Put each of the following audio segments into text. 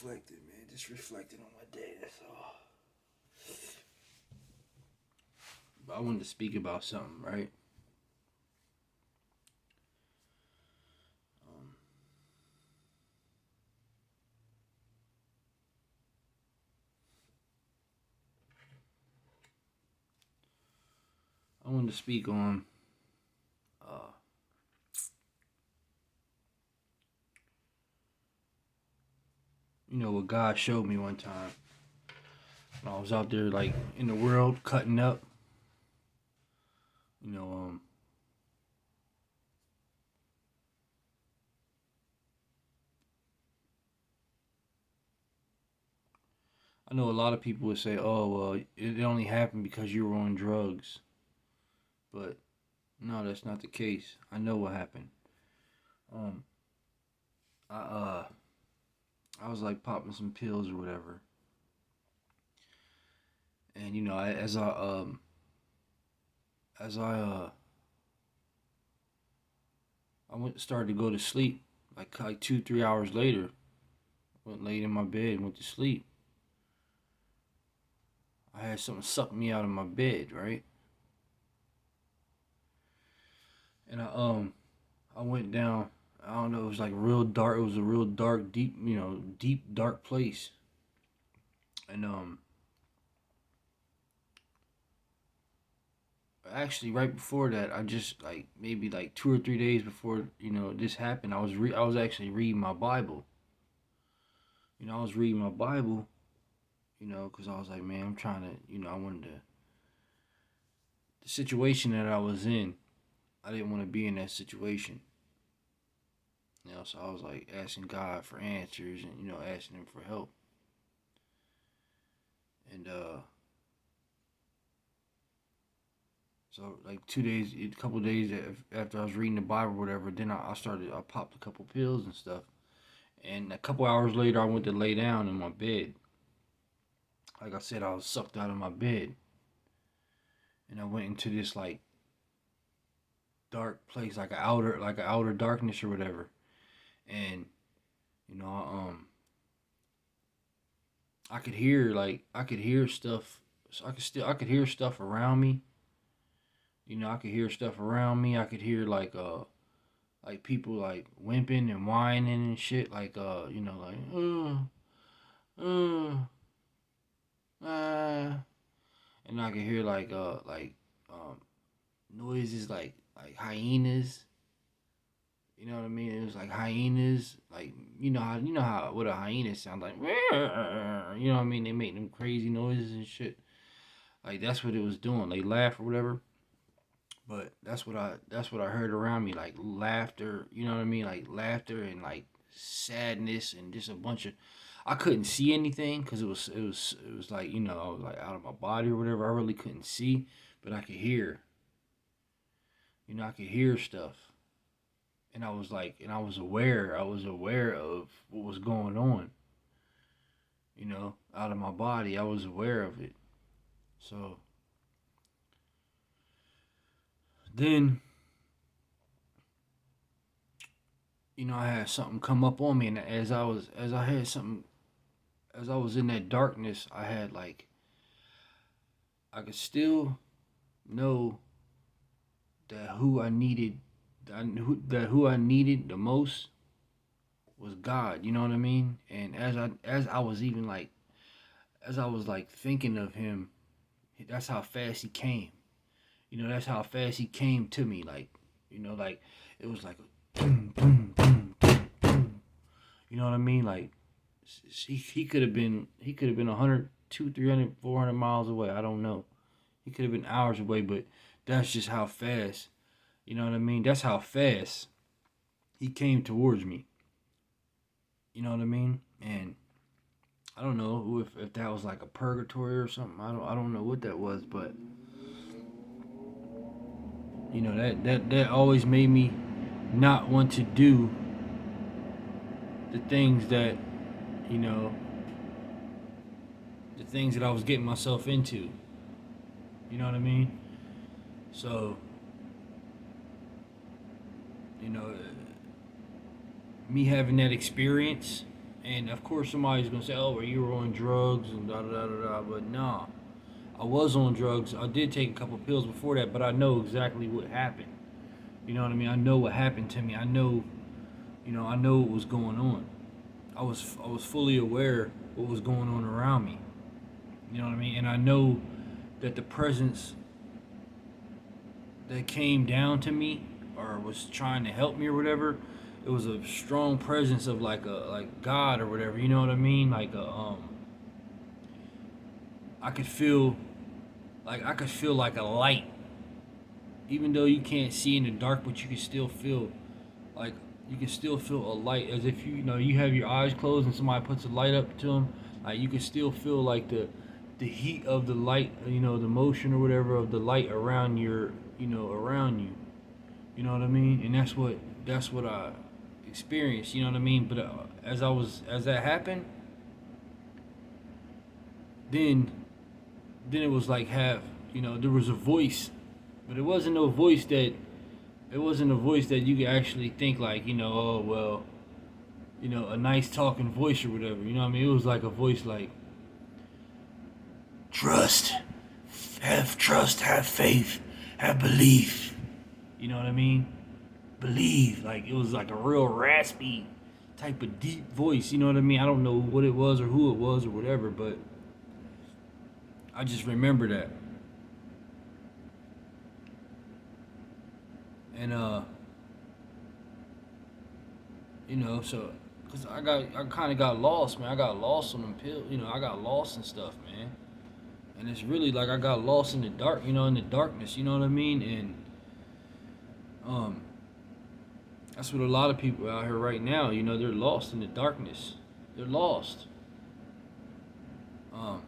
reflecting, man. Just reflecting on my day. That's all. But I wanted to speak about something, right? Um, I wanted to speak on uh, what God showed me one time when I was out there, like in the world, cutting up. You know, um, I know a lot of people would say, "Oh, well, it only happened because you were on drugs," but no, that's not the case. I know what happened. Um, I I was like popping some pills or whatever, and as I went started to go to sleep, like 2 3 hours later, went laid in my bed and went to sleep. I had something suck me out of my bed, right? And I went down. I don't know. It was like real dark. It was a real dark, deep, deep dark place. And actually, right before that, I just like maybe like 2 or 3 days before this happened, I was actually reading my Bible. I was reading my Bible. Because I was like, man, I'm trying to. I wanted to. The situation that I was in, I didn't want to be in that situation. So I was like asking God for answers and asking Him for help. And so like 2 days, a couple days after I was reading the Bible, or whatever, then I popped a couple pills and stuff. And a couple hours later, I went to lay down in my bed. Like I said, I was sucked out of my bed, and I went into this like dark place, like an outer darkness or whatever. And you know, I could hear stuff. So I could hear stuff around me. I could hear stuff around me. I could hear like people like wimping and whining and shit. Like uh, and I could hear um noises like hyenas. You know what I mean? It was like hyenas, like you know how what a hyena sounds like. You know what I mean? They make them crazy noises and shit. Like that's what it was doing. They laugh or whatever. But that's what I heard around me, like laughter. You know what I mean? Like laughter and like sadness and just a bunch of. I couldn't see anything because it was like I was like out of my body or whatever. I really couldn't see, but I could hear. I could hear stuff. And I was like, and I was aware of what was going on, out of my body. I was aware of it. So then, I had something come up on me, and as I was in that darkness, I had like, I could still know that who I needed the most was God. You know what I mean? And as I was even like, as I was like thinking of Him, that's how fast He came. That's how fast He came to me. Like it was like a boom, boom, boom, boom, boom. You know what I mean? Like he could have been 100, 200, 300, 400 miles away. I don't know. He could have been hours away, but that's just how fast. You know what I mean? That's how fast He came towards me. You know what I mean? And I don't know if that was like a purgatory or something. I don't know what that was, but that always made me not want to do the things that you know the things that I was getting myself into. You know what I mean? So you know, me having that experience And of course, somebody's gonna say, "Oh, well, you were on drugs and da da da da da." But nah, I was on drugs. I did take a couple pills before that, but I know exactly what happened. You know what I mean? I know what happened to me. I know, I know what was going on. I was fully aware what was going on around me. You know what I mean? And I know that the presence that came down to me or was trying to help me or whatever, it was a strong presence of like God or whatever. You know what I mean? I could feel I could feel like a light, even though you can't see in the dark, but you can still feel like you can still feel a light, as if you have your eyes closed and somebody puts a light up to them. Like you can still feel like the heat of the light, the motion or whatever of the light around around you. You know what I mean? And that's what I experienced. You know what I mean? But as that happened, then it was like there was a voice, but it wasn't a voice that you could actually think like, oh well, a nice talking voice or whatever. You know what I mean? It was like a voice like, trust, have trust, have faith, have belief. You know what I mean? Believe. Like it was like a real raspy type of deep voice. You know what I mean? I don't know what it was or who it was or whatever, but I just remember that. And so because I kind of got lost, man. I got lost on them pills. I got lost and stuff, man. And it's really like I got lost in the dark, in the darkness. You know what I mean? And um, that's what a lot of people out here right now. They're lost in the darkness. They're lost. Um,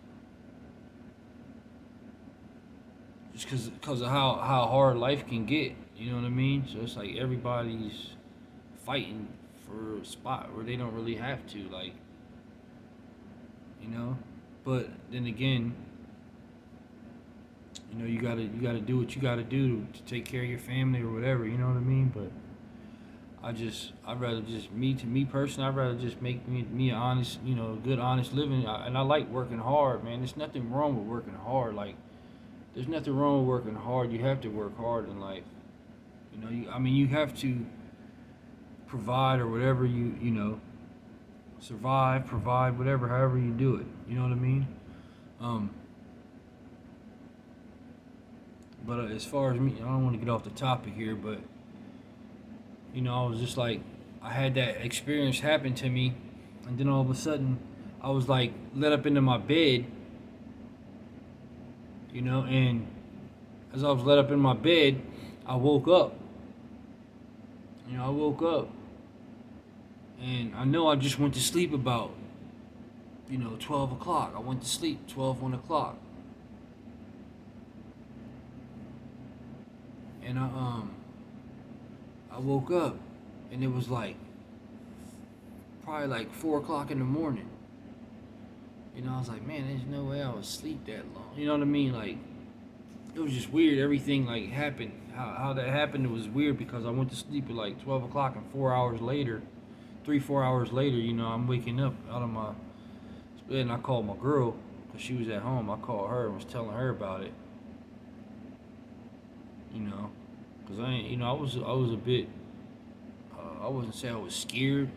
just because of how hard life can get. You know what I mean? So it's like everybody's fighting for a spot where they don't really have to, like, you know. But then again, you gotta do what you gotta do to take care of your family or whatever. You know what I mean? But I'd rather just me personally, I'd rather just make me a honest, good honest living. And I like working hard, man. There's nothing wrong with working hard. Like, there's nothing wrong with working hard. You have to work hard in life. You have to provide or whatever survive, provide, whatever, however you do it. You know what I mean? Um, but as far as me, I don't want to get off the topic here, but I was just like, I had that experience happen to me, and then all of a sudden, I was like let up into my bed, and as I was let up in my bed, I woke up. I woke up, and I know I just went to sleep about 12 o'clock. I went to sleep 1 o'clock. And I woke up, and it was like probably like 4 o'clock in the morning. I was like, man, there's no way I would sleep that long. You know what I mean? Like, it was just weird. Everything like happened. How that happened, it was weird because I went to sleep at like 12 o'clock, and 4 hours later, 4 hours later, I'm waking up out of my bed, and I called my girl because she was at home. I called her and was telling her about it. Because I was a bit, I wasn't saying I was scared,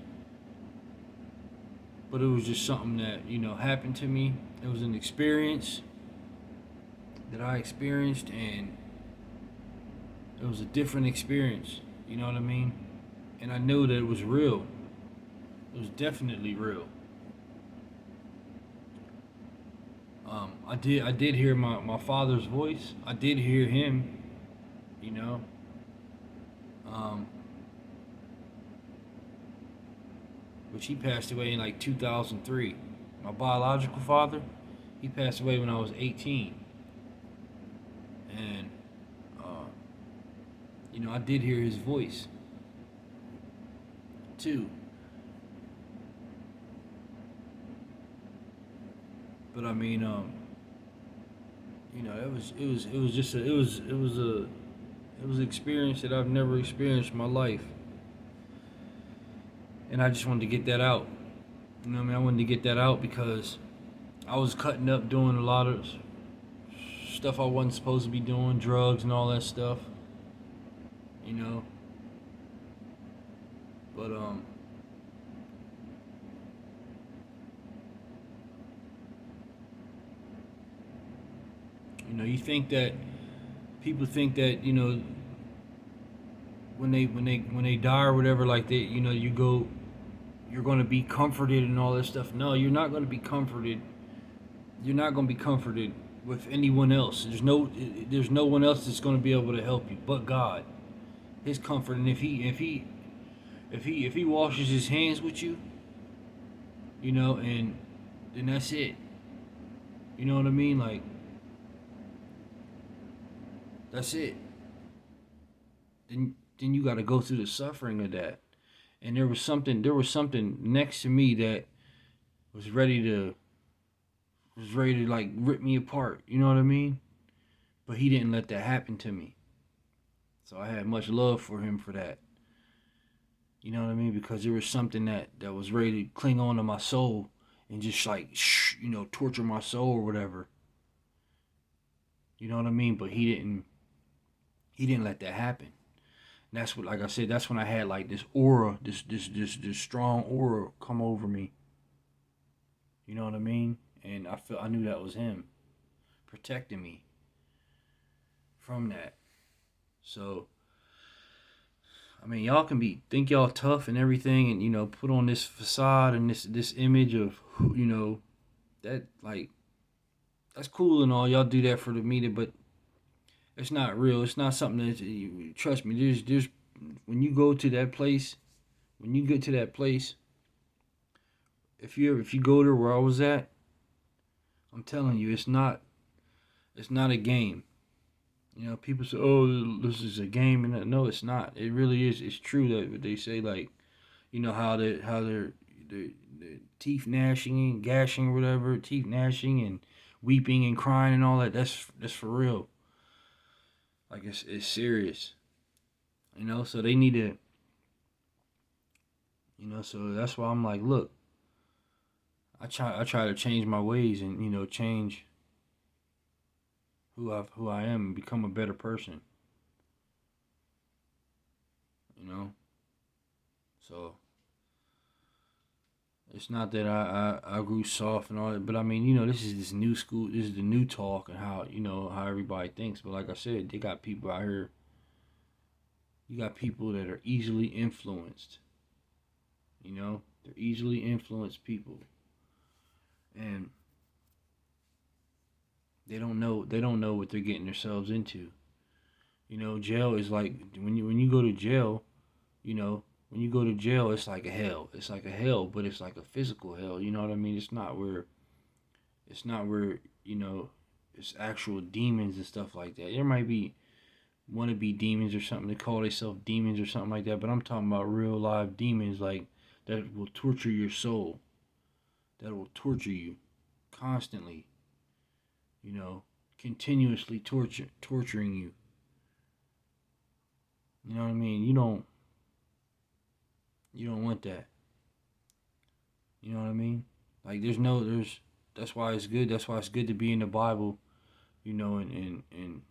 but it was just something that, happened to me. It was an experience that I experienced, and it was a different experience. You know what I mean? And I knew that it was real. It was definitely real. I did hear my father's voice. I did hear him, you know. Um, which he passed away in like 2003. My biological father, he passed away when I was 18. And, I did hear his voice, too. But I mean, it was just it was an experience that I've never experienced in my life, and I just wanted to get that out. You know what I mean? I wanted to get that out because I was cutting up doing a lot of stuff I wasn't supposed to be doing, drugs and all that stuff. You know, but you think that people think that when they die or whatever, like you're going to be comforted and all this stuff. No, you're not going to be comforted. You're not going to be comforted with anyone else. There's no one else that's going to be able to help you but God. His comfort, and if he washes his hands with you, and then that's it. You know what I mean? Like, that's it. Then you got to go through the suffering of that. And there was something next to me that was ready to like rip me apart. You know what I mean? But he didn't let that happen to me. So I had much love for him for that. You know what I mean? Because there was something that was ready to cling on to my soul and just like torture my soul or whatever. You know what I mean? But he didn't let that happen. And that's what, like I said, that's when I had like this aura, this strong aura come over me. You know what I mean? And I knew that was him protecting me from that. So I mean, y'all can think y'all tough and everything, and put on this facade and this image of that, like, that's cool and all. Y'all do that for the media, but it's not real. It's not something that trust me. There's when you go to that place, when you get to that place, if you go there where I was at, I'm telling you, it's not a game. People say, "Oh, this is a game," and no, it's not. It really is. It's true that they say, like, how they're teeth gnashing and gashing or whatever, teeth gnashing and weeping and crying and all that. That's for real. Like, it's serious. So they need to. So that's why I'm like, look, I try to change my ways and change who I am and become a better person. You know, so it's not that I grew soft and all that, but I mean, this is this new school, this is the new talk and how everybody thinks. But like I said, they got people out here. You got people that are easily influenced. They're easily influenced people, and they don't know what they're getting themselves into. Jail is like when you go to jail. You know, when you go to jail, it's like a hell. It's like a hell, but it's like a physical hell. You know what I mean? It's not where it's actual demons and stuff like that. There might be wannabe demons or something. They call themselves demons or something like that. But I'm talking about real live demons, like that will torture your soul. That will torture you constantly. You know, continuously torturing you. You know what I mean? You don't want that. You know what I mean? Like that's why it's good. That's why it's good to be in the Bible. And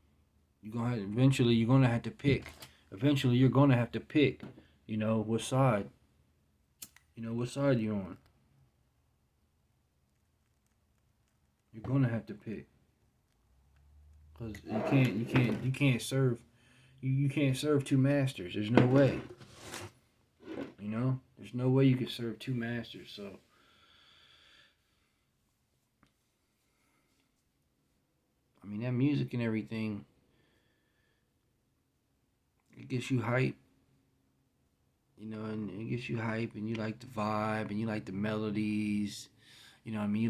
eventually you're gonna have to pick. Eventually you're gonna have to pick. What side. What side you're on. You're gonna have to pick. Cause you can't serve you can't serve two masters. There's no way. There's no way you can serve two masters. So I mean that music and everything, it gets you hype. And it gets you hype, and you like the vibe, and you like the melodies. You know what I mean?